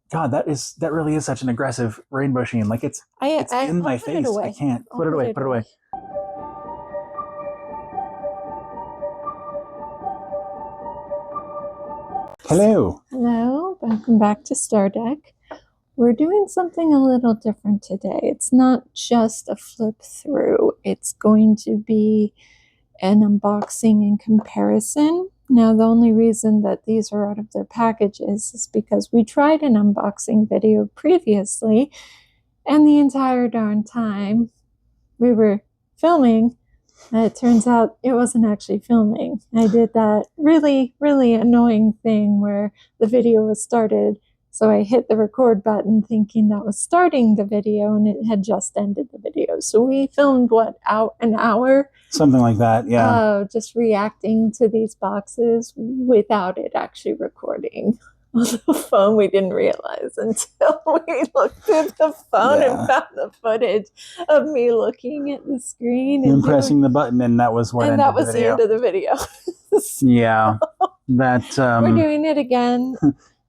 God, that really is such an aggressive rainbow sheen. Like it's in my I'll put it face. I away. can't I'll put it away. Put it away. Hello. Hello, welcome back to Stardeck. We're doing something a little different today. It's not just a flip through, it's going to be an unboxing and comparison. Now, the only reason that these are out of their packages is because we tried an unboxing video previously, and the entire darn time we were filming, it turns out it wasn't actually filming. I did that really, really annoying thing where the video was started. So I hit the record button thinking that was starting the video, and it had just ended the video. So we filmed, out an hour? Something like that, yeah. Just reacting to these boxes without it actually recording on the phone. We didn't realize until we looked at the phone and found the footage of me looking at the screen and pressing the button, and that was what ended the end of the video. So, yeah, that we're doing it again.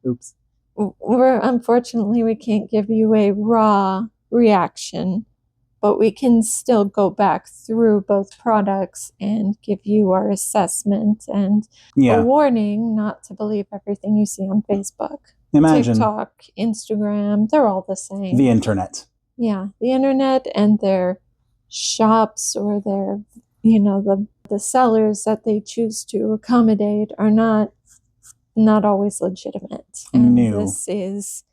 Oops. Unfortunately, we can't give you a raw reaction, but we can still go back through both products and give you our assessment and a warning not to believe everything you see on Facebook. TikTok, Instagram, they're all the same. The internet. Yeah, the internet and their shops or their, the sellers that they choose to accommodate are not always legitimate. And this is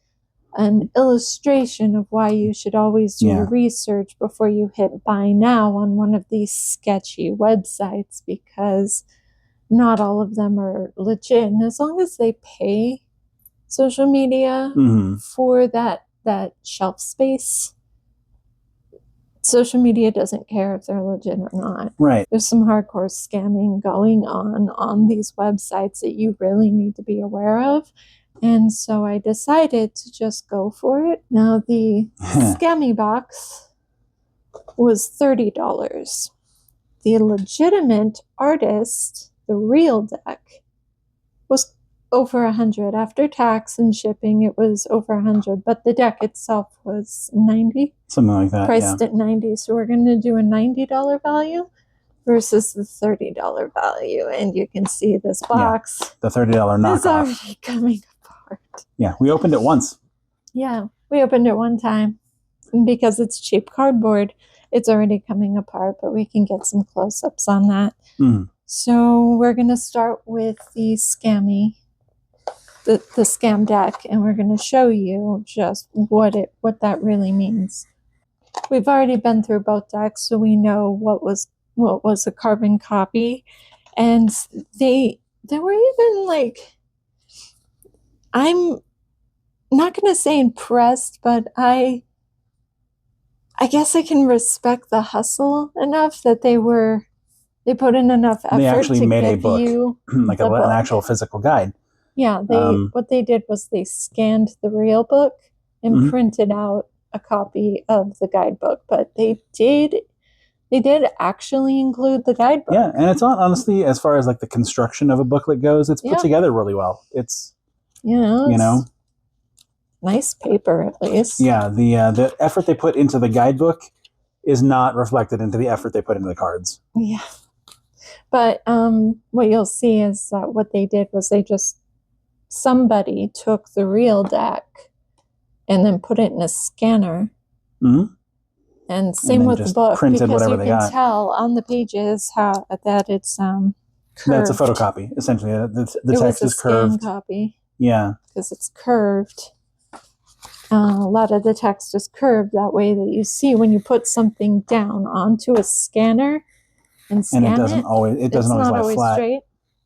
an illustration of why you should always do your research before you hit buy now on one of these sketchy websites, because not all of them are legit. And as long as they pay social media for that shelf space, social media doesn't care if they're legit or not. Right. There's some hardcore scamming going on these websites that you really need to be aware of. And so I decided to just go for it. Now, the scammy box was $30. The legitimate artist, the real deck, was over $100. After tax and shipping, it was over $100, but the deck itself was $90. Something like that, priced at $90. So we're going to do a $90 value versus the $30 value. And you can see this box. Yeah, the $30 knockoff. It's already coming apart. Yeah, we opened it once. Yeah, we opened it one time. And because it's cheap cardboard, it's already coming apart, but we can get some close-ups on that. So we're going to start with the scammy, the scam deck, and we're going to show you just what that really means. We've already been through both decks, so we know what was a carbon copy, and they were even like, I'm not going to say impressed, but I guess I can respect the hustle enough that they put in enough effort. They actually made a book, like an actual physical guide. Yeah, what they did was they scanned the real book and printed out a copy of the guidebook, but they did actually include the guidebook. Yeah, and it's honestly, as far as like the construction of a booklet goes, it's put together really well. It's nice paper, at least. Yeah, the effort they put into the guidebook is not reflected into the effort they put into the cards. Yeah, but what you'll see is that what they did was somebody took the real deck and then put it in a scanner. And same with the book, because you can tell on the pages that it's curved. That's a photocopy, essentially. The text is curved. Copy. Yeah, because it's curved. A lot of the text is curved that way that you see when you put something down onto a scanner and scan it. And it doesn't always lie flat. Straight.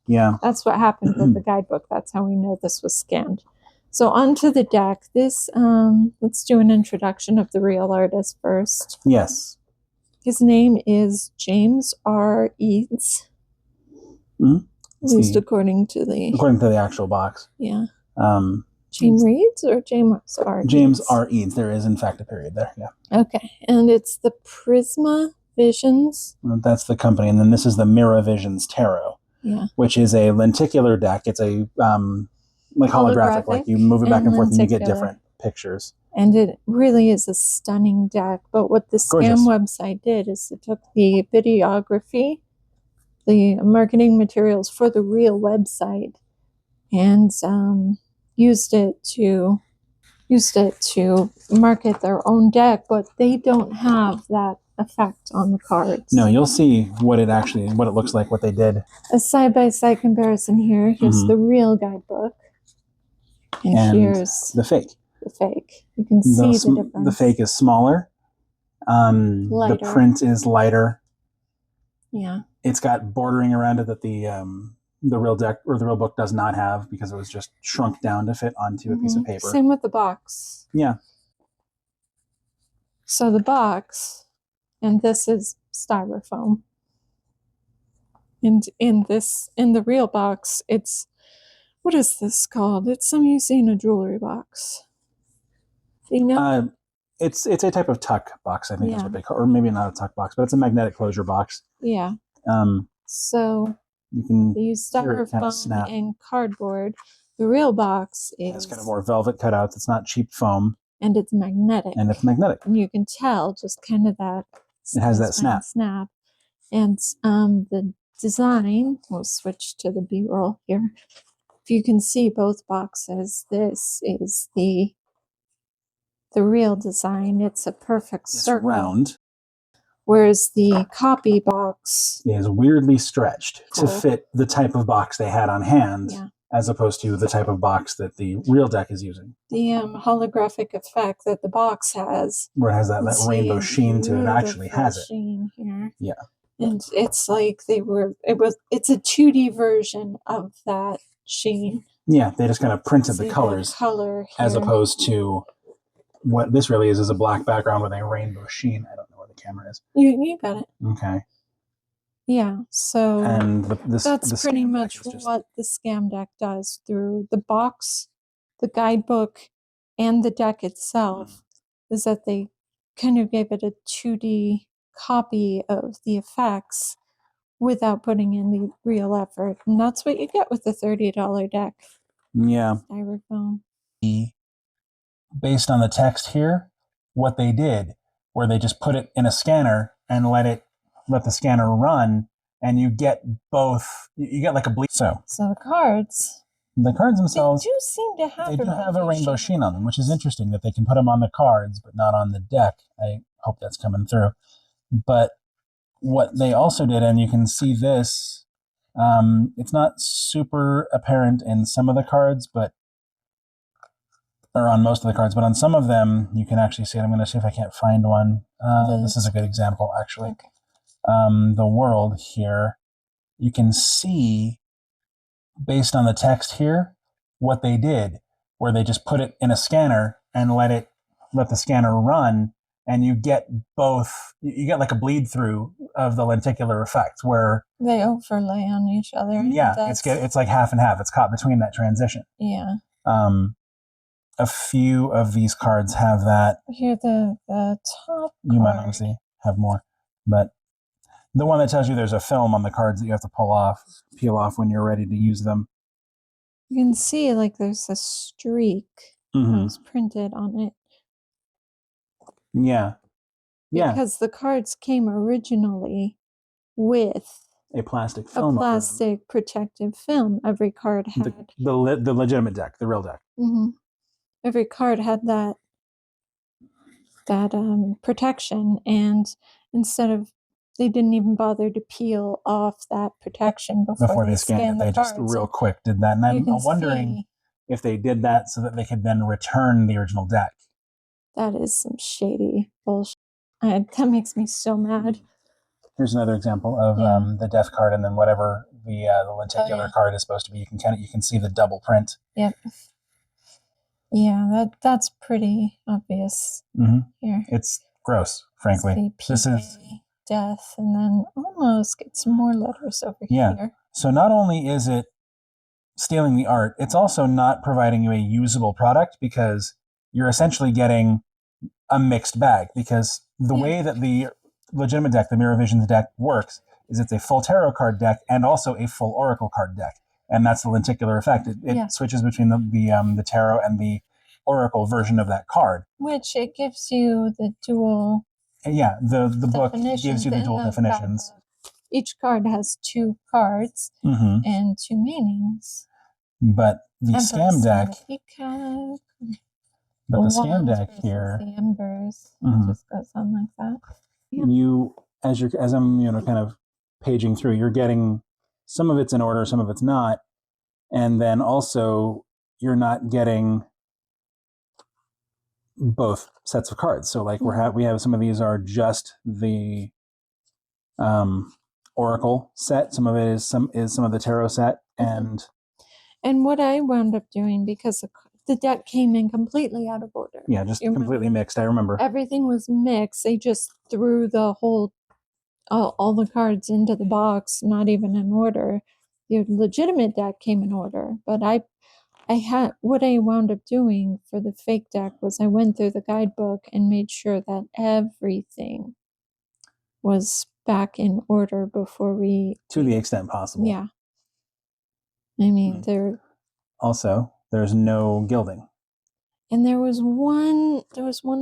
Yeah, that's what happened with the guidebook. That's how we know this was scanned. So onto the deck. This let's do an introduction of the real artist first. Yes. His name is James R. Eads. At least according to the actual box. Yeah. James Reeds or James R. James R. Eads. There is in fact a period there. Yeah. Okay, and it's the Prisma Visions. That's the company, and then this is the Mirra Visions Tarot. Yeah. Which is a lenticular deck. It's a like holographic. Like you move it back and forth and you get different pictures. And it really is a stunning deck. But what the scam website did is it took the videography, the marketing materials for the real website, and used it to market their own deck, but they don't have that effect on the cards. No, you'll see what it looks like, what they did. A side-by-side comparison here. Here's the real guidebook. And here's the fake. The fake. You can see the difference. The fake is smaller. The print is lighter. Yeah. It's got bordering around it that the real deck or the real book does not have, because it was just shrunk down to fit onto a piece of paper. Same with the box. Yeah. So the box, and this is styrofoam. And in the real box, it's, what is this called? It's, I'm using a jewelry box. Do you know? It's a type of tuck box, I think is what they call, or maybe not a tuck box, but it's a magnetic closure box. Yeah. So you can use styrofoam and cardboard. The real box is, it's kind of more velvet cutouts. It's not cheap foam. And it's magnetic. And it's magnetic. And you can tell just kind of that. It has that snap. And the design, we'll switch to the B-roll here. If you can see both boxes, this is the real design. It's a perfect circle. Round. Whereas the copy box is weirdly stretched to fit the type of box they had on hand, as opposed to the type of box that the real deck is using. The holographic effect that the box has, where it has that rainbow sheen to it, actually has it. Sheen here. Yeah. And it's like it's a 2D version of that sheen. Yeah, they just kind of printed the colors, as opposed to what this really is a black background with a rainbow sheen. I don't know where the camera is. You got it. Okay. Yeah, so and that's pretty much what the scam deck does through the box, the guidebook, and the deck itself, is that they kind of gave it a 2D copy of the effects without putting in the real effort. And that's what you get with the $30 deck. Yeah. Styrofoam. Based on the text here, what they did, where they just put it in a scanner and let the scanner run, and you get both. You get like a bleed. So the cards. The cards themselves, they do seem to have. They do have a rainbow sheen on them, which is interesting that they can put them on the cards, but not on the deck. I hope that's coming through. But what they also did, and you can see this, it's not super apparent in some of the cards, or on most of the cards, but on some of them, you can actually see it. I'm going to see if I can't find one. This is a good example, actually. The world here, you can see, based on the text here, what they did, where they just put it in a scanner and let the scanner run, and you get both. You get like a bleed through of the lenticular effect, where they overlay on each other. Yeah, it's like half and half. It's caught between that transition. Yeah. A few of these cards have that. Here, the top. You might obviously have more, but the one that tells you there's a film on the cards that you have to peel off when you're ready to use them. You can see like there's a streak that was printed on it. Yeah. Yeah. Because the cards came originally with a plastic film. A plastic protective film. Every card had the legitimate deck, the real deck. Every card had that protection, and they didn't even bother to peel off that protection before they scanned it. They just real quick did that. And I'm wondering if they did that so that they could then return the original deck. That is some shady bullshit. That makes me so mad. Here's another example of the death card, and then whatever the lenticular card is supposed to be. You can see the double print. Yep. Yeah, that's pretty obvious here. It's gross, frankly. This is death, and then almost get some more letters over here. So not only is it stealing the art, it's also not providing you a usable product, because you're essentially getting a mixed bag. Because the way that the legitimate deck, the Mirra Visions deck, works is it's a full tarot card deck and also a full oracle card deck. And that's the lenticular effect. It switches between the tarot and the oracle version of that card. Which it gives you the dual. Yeah, the book gives you the dual definitions. Each card has 2 cards and 2 meanings. But the scam deck. But the scam deck here. The embers just goes on like that. You, as I'm kind of paging through, you're getting some of it's in order, some of it's not, and then also you're not getting both sets of cards. So like we have some of these are just the oracle set. Some of it is some of the tarot set, and what I wound up doing, because the deck came in completely out of order. Yeah, just completely mixed. I remember everything was mixed. They just threw the whole all the cards into the box, not even in order. The legitimate deck came in order, but what I wound up doing for the fake deck was I went through the guidebook and made sure that everything was back in order before to the extent possible. Yeah. I mean, there's no gilding. And there was one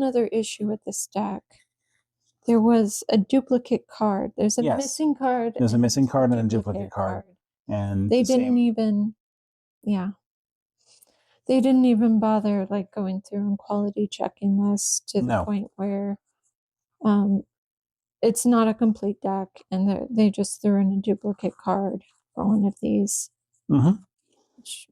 other issue with this deck. There was a duplicate card. There's a missing card. There's a missing card and a duplicate card. And they didn't even they didn't even bother like going through and quality checking this to the point where it's not a complete deck, and they just threw in a duplicate card for one of these.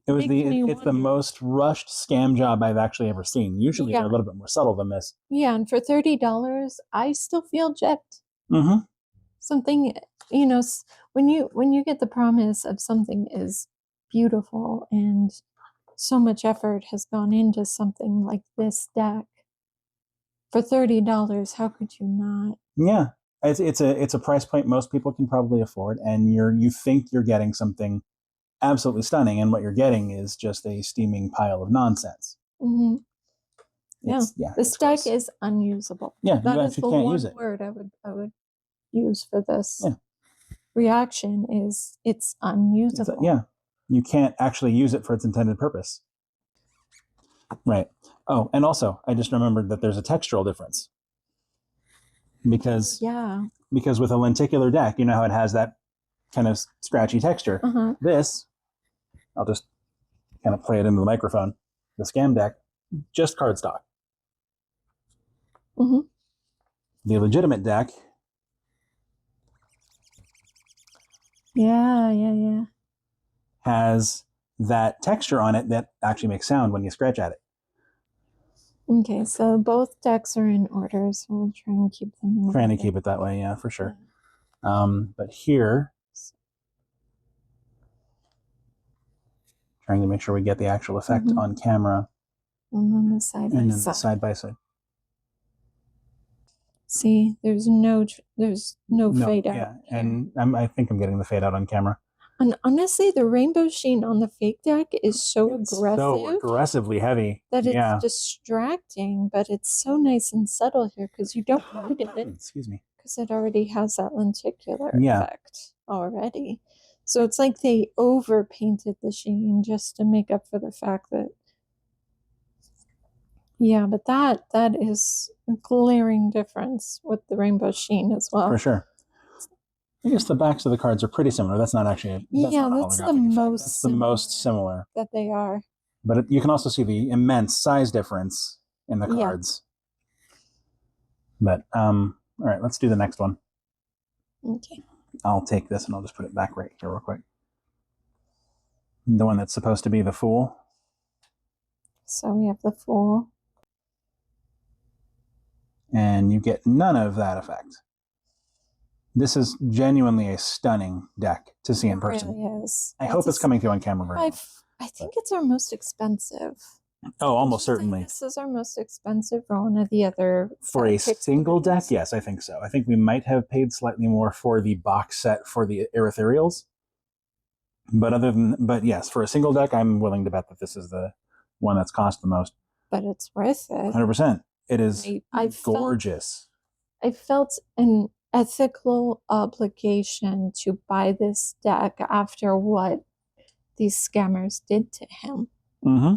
It's the most rushed scam job I've actually ever seen. Usually they're a little bit more subtle than this. Yeah, and for $30, I still feel gypped. Something, when you get the promise of something is beautiful and so much effort has gone into something like this deck, for $30, how could you not? Yeah, it's a price point most people can probably afford, and you think you're getting something absolutely stunning, and what you're getting is just a steaming pile of nonsense. This deck is unusable. Yeah, that is the one word I would use for this reaction is it's unusable. You can't actually use it for its intended purpose. Right. Oh, and also I just remembered that there's a textural difference because with a lenticular deck, you know how it has that kind of scratchy texture. This, I'll just kind of play it into the microphone. The scam deck, just cardstock. The legitimate deck, has that texture on it that actually makes sound when you scratch at it. Okay, so both decks are in order, so we'll try and keep them in order. Trying to keep it that way, yeah, for sure. But here, trying to make sure we get the actual effect on camera. And then the side by side. Side by side. See, there's no fade out. Yeah, and I think I'm getting the fade out on camera. And honestly, the rainbow sheen on the fake deck is so aggressive. So aggressively heavy. That it's distracting, but it's so nice and subtle here because you don't need it. Excuse me. Because it already has that lenticular effect already. So it's like they overpainted the sheen just to make up for the fact that but that is a glaring difference with the rainbow sheen as well. For sure. I guess the backs of the cards are pretty similar. That's not actually that's the most That's the most similar that they are. But you can also see the immense size difference in the cards. But all right, let's do the next one. Okay. I'll take this and I'll just put it back right here real quick. The one that's supposed to be the Fool. So we have the Fool. And you get none of that effect. This is genuinely a stunning deck to see in person. It really is. I hope it's coming through on camera very well. I think it's our most expensive. Oh, almost certainly. This is our most expensive for one of the other. For a single deck? Yes, I think so. I think we might have paid slightly more for the box set for the Ethereals. But yes, for a single deck, I'm willing to bet that this is the one that's cost the most. But it's worth it. 100%. It is gorgeous. I felt an ethical obligation to buy this deck after what these scammers did to him. Mm-hmm.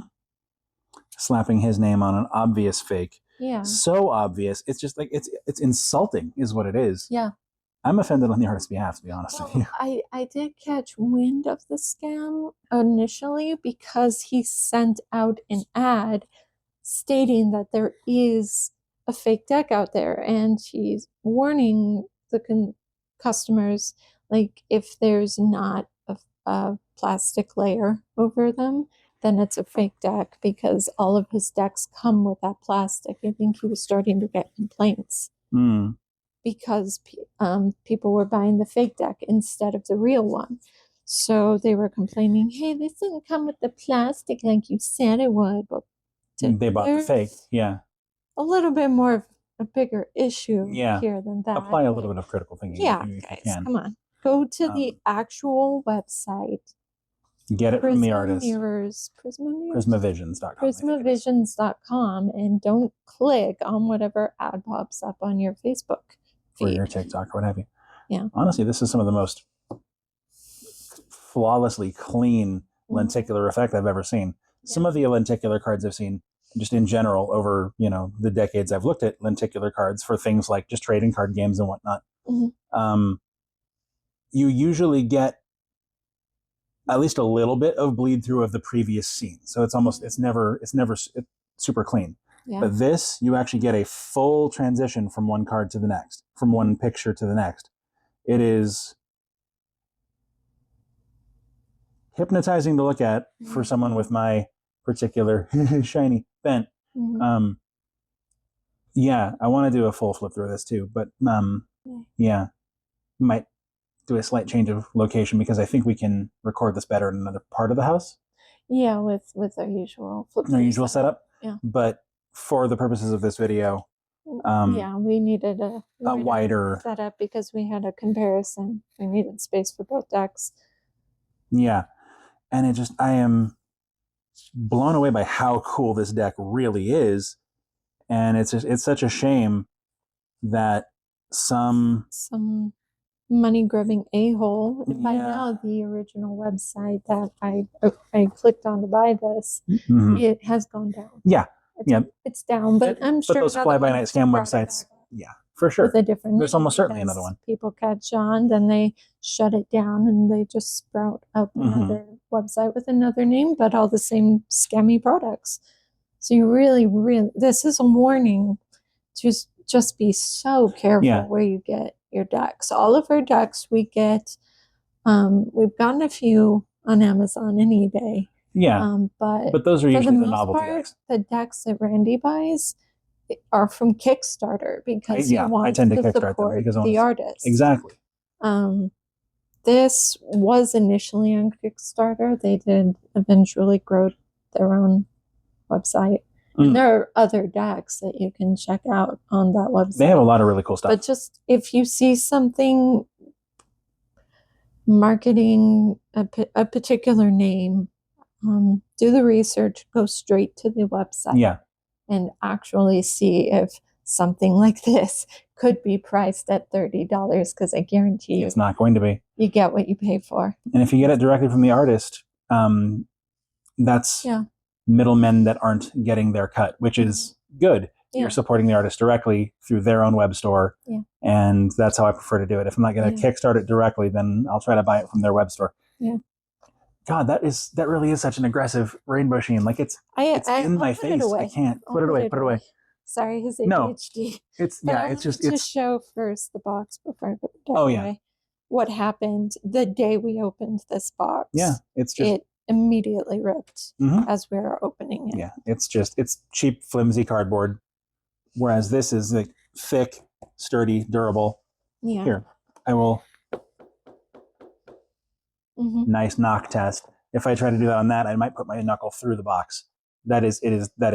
Slapping his name on an obvious fake. Yeah. So obvious. It's just like it's insulting is what it is. Yeah. I'm offended on the artist's behalf, to be honest with you. I did catch wind of the scam initially because he sent out an ad stating that there is a fake deck out there, and he's warning the customers, like, if there's not a plastic layer over them, then it's a fake deck, because all of his decks come with that plastic. I think he was starting to get complaints because people were buying the fake deck instead of the real one. So they were complaining, hey, this didn't come with the plastic like you said it would. But they bought the fake. Yeah. A little bit more of a bigger issue Yeah. here than that. Apply a little bit of critical thinking. Yeah, if guys, you can. come on. Go to the actual website. Get it from the artist. Prismavisions.com. Prismavisions.com. And don't click on whatever ad pops up on your Facebook feed. Or your TikTok or what have you. Yeah. Honestly, this is some of the most flawlessly clean lenticular effect I've ever seen. Yeah. Some of the lenticular cards I've seen just in general over, the decades I've looked at lenticular cards for things like just trading card games and whatnot. You usually get at least a little bit of bleed through of the previous scene. So it's almost, it's never super clean. Yeah. But this, you actually get a full transition from one card to the next, from one picture to the next. It is hypnotizing to look at for someone with my particular shiny bent. Yeah, I want to do a full flip through this too, but yeah, might do a slight change of location because I think we can record this better in another part of the house. Yeah, with our usual setup. Yeah, but for the purposes of this video, we needed a wider setup because we had a comparison. We needed space for both decks. Yeah, and I am blown away by how cool this deck really is, and it's such a shame that some money-grubbing a-hole. By now, the original website that I clicked on to buy this, it has gone down. Yeah, it's down. But I'm sure those fly-by-night scam websites, for sure. With a different There's almost certainly another one. People catch on, then they shut it down, and they just sprout up another website with another name, but all the same scammy products. So you really, this is a warning. Just be so careful where you get your decks. All of our decks we get, we've gotten a few on Amazon and eBay. Yeah, but those are usually the novelty decks. The decks that Randy buys are from Kickstarter because he wants to support the artist. Exactly. This was initially on Kickstarter. They did eventually grow their own website. And there are other decks that you can check out on that website. They have a lot of really cool stuff. But just if you see something marketing a particular name, do the research, go straight to the website. Yeah. And actually see if something like this could be priced at $30, because I guarantee you it's not going to be. You get what you pay for. And if you get it directly from the artist, that's middlemen that aren't getting their cut, which is good. You're supporting the artist directly through their own web store. Yeah. And that's how I prefer to do it. If I'm not going to kickstart it directly, then I'll try to buy it from their web store. Yeah. God, that really is such an aggressive rainbow sheen. Like it's in my face. I can't put it away. Sorry, his ADHD. No, it's show first the box before I put the deck away. What happened the day we opened this box? Yeah, it immediately ripped as we were opening it. Yeah, it's cheap, flimsy cardboard, whereas this is like thick, sturdy, durable. Yeah. Here, I will. Nice knock test. If I try to do that on that, I might put my knuckle through the box. That is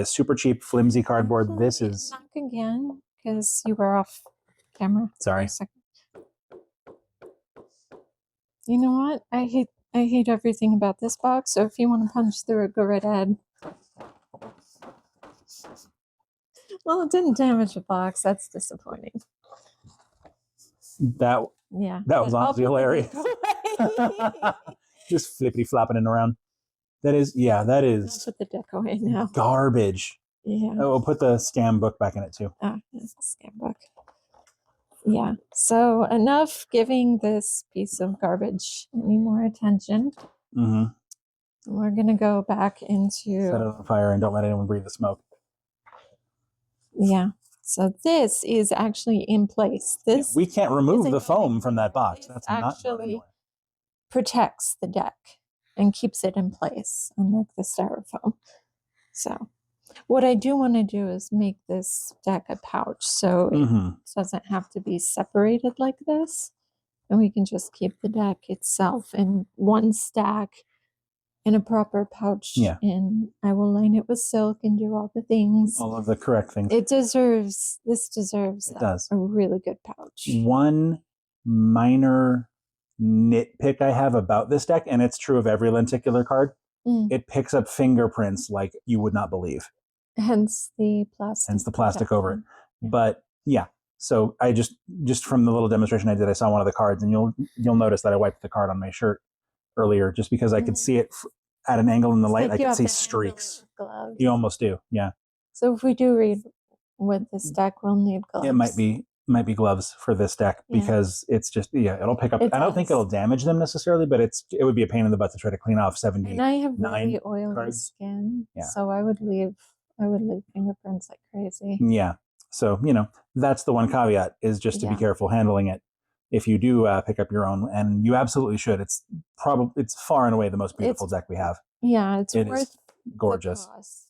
super cheap, flimsy cardboard. This is knock again because you were off camera. Sorry. You know what? I hate everything about this box. So if you want to punch through it, go right ahead. Well, it didn't damage the box. That's disappointing. That was honestly hilarious. Just flippity flopping it around. That is, yeah, that I'll is put the deck away now. garbage. Yeah. Oh, we'll put the scam book back in it too. Oh, this is a scam book. Yeah. So enough giving this piece of garbage any more attention. Mm-hmm. We're gonna go back into Set it on fire and don't let anyone breathe the smoke. Yeah. So this is actually in place. This we can't remove isn't the foam going from that anywhere. box. This That's not going actually anywhere. protects the deck and keeps it in place, unlike the styrofoam. So what I do want to do is make this deck a pouch so it doesn't have to be separated like this. And we can just keep the deck itself in one stack in a proper pouch. Yeah. And I will line it with silk and do all the things. All of the correct things. This deserves It does. a really good pouch. One minor nitpick I have about this deck, and it's true of every lenticular card, it picks up fingerprints like you would not believe. Hence the plastic. Over it. Yeah. But yeah, so I just from the little demonstration I did, I saw one of the cards, and you'll notice that I wiped the card on my shirt earlier just because I could see it at an angle in the light. I could see streaks. You almost do, yeah. So if we do read with this deck, we'll need gloves. It might be gloves for this deck because it's just it'll pick up. I don't think it'll damage them necessarily, but it would be a pain in the butt to try to clean off 70. And I have really oily skin, so I would leave fingerprints like crazy. Yeah. So that's the one caveat is just to be careful handling it. If you do pick up your own, and you absolutely should, it's far and away the most beautiful deck we have. Yeah, it's worth gorgeous.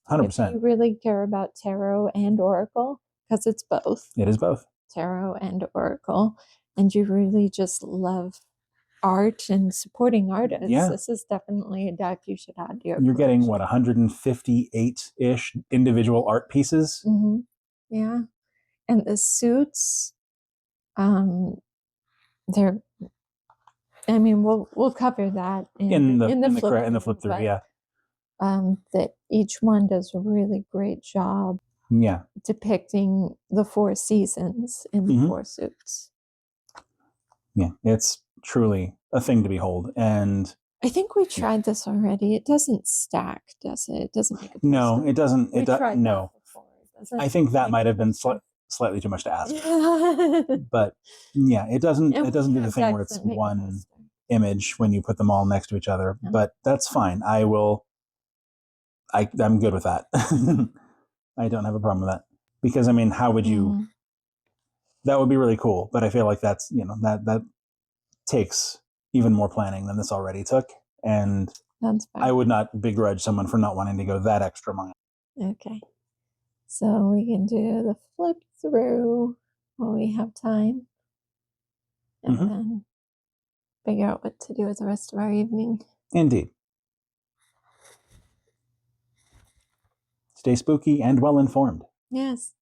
100%. If you really care about tarot and oracle, because it's both. It is both tarot and oracle, and you really just love art and supporting artists. Yeah. This is definitely a deck you should add to your collection. Getting 158-ish individual art pieces. Mm-hmm. Yeah, and the suits. They're. I mean, we'll cover that in the flip through. Yeah. That each one does a really great job. Yeah. Depicting the 4 seasons in the 4 suits. Yeah, it's truly a thing to behold. And I think we tried this already. It doesn't stack, does it? It doesn't make a poster. No, it doesn't. It doesn't. No. I think that might have been slightly too much to ask. But yeah, it doesn't do the thing where it's one image when you put them all next to each other. No. But that's fine. I'm good with that. I don't have a problem with that. Because I mean, how would you that would be really cool, but I feel like that's that takes even more planning than this already took. And that's fine. I would not begrudge someone for not wanting to go that extra mile. Okay. So we can do the flip through while we have time. And then figure out what to do with the rest of our evening. Indeed. Stay spooky and well informed. Yes.